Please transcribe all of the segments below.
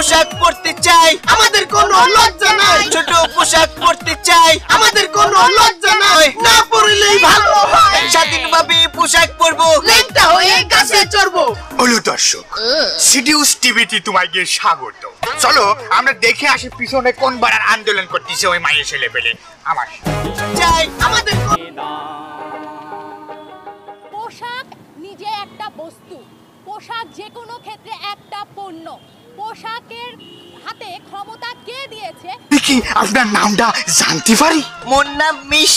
পোশাক পরতে চাই, আমাদের কোনো লজ্জা নাই। ছোট পোশাক পরতে চাই, আমাদের কোনো লজ্জা নাই। না পরলেই ভালো হয়, স্বাধীনভাবে পোশাক পরবো, লেংটা হয়ে গাছে চড়বো। হলো দর্শক, সিডিউস টিভিতে তোমাকে স্বাগত। চলো আমরা দেখে আসি পিছনে কোন বাড়ার আন্দোলন করতেছে ওই মায়ের ছেলে পেলে। আমার চাই আমাদের পোশাক নিজে একটা বস্তু, পোশাক যে কোনো ক্ষেত্রে একটা পণ্য। পোশাকের হাতে ক্ষমতা কে দিয়েছে? কি আপনার নামটা জানতে পারি? মোর নাম মিস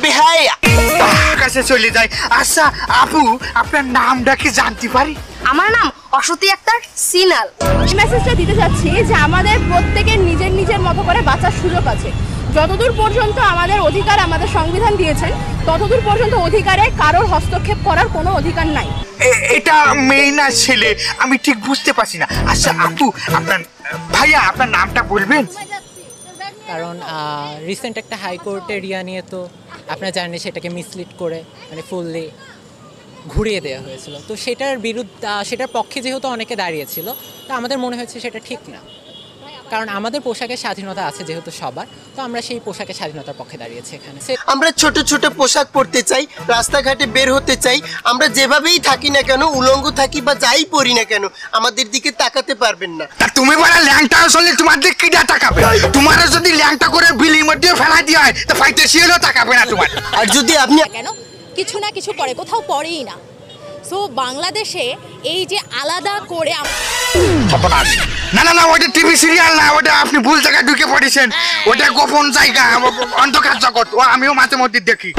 বেহায়া। কাছে চলে যাই। আচ্ছা আপু, আপনার নামটা কি জানতে পারি? আমার নাম অসতী আক্তার সিনাল। মেসেজটা দিতে চাচ্ছি যে আমাদের প্রত্যেকের নিজের নিজের মতো করে বাঁচার সুযোগ আছে। যতদূর পর্যন্ত আমাদের অধিকার আমাদের সংবিধান দিয়েছেন, ততদূর পর্যন্ত অধিকারে কারোর হস্তক্ষেপ করার কোনো অধিকার নাই। এটা মেয়ে না ছেলে আমি ঠিক বুঝতে পারছি না। আচ্ছা আপু, আপনার ভাইয়া আপনার নামটা বলবেন? কারণ রিসেন্ট একটা হাইকোর্টে রিয়া নিয়ে তো আপনারা জানেন সেটাকে মিসলিড করে মানে ফুললি ঘুরিয়ে দেওয়া হয়েছিল। তো সেটার বিরুদ্ধে সেটার পক্ষে যেহেতু অনেকে দাঁড়িয়েছিল, তো আমাদের মনে হয়েছে সেটা ঠিক না। কারণ আমাদের পোশাকের স্বাধীনতা আছে যেহেতু সবার, তো আমরা সেই পোশাকের স্বাধীনতার পক্ষে দাঁড়িয়েছি এখানে। আমরা ছোট ছোট পোশাক পরতে চাই, রাস্তাঘাটে বের হতে চাই। আমরা যেভাবেই থাকি না কেন, উলঙ্গ থাকি বা যাই পরি না কেন, আমাদের দিকে তাকাতে পারবেন না। তা তুমি বলা ল্যাংটা আসলে তোমার দিকে কিটা তাকাবে? তোমার যদি ল্যাংটা করে বিলির মধ্যে ফেলা দিয়ে হয় তো ফাইতে শিয়েলও তাকাবে না তোমার। আর যদি আপনি কেন কিছু না কিছু করে, কোথাও পড়েই না। সো বাংলাদেশে এই যে আলাদা করে না না না, ওটা টিভি সিরিয়াল না, ওটা আপনি ভুল জায়গায় ঢুকে পড়েছেন। ওটা গোপন জায়গা, অন্ধকার জগৎ। ও আমিও মাঝে মধ্যে দেখি।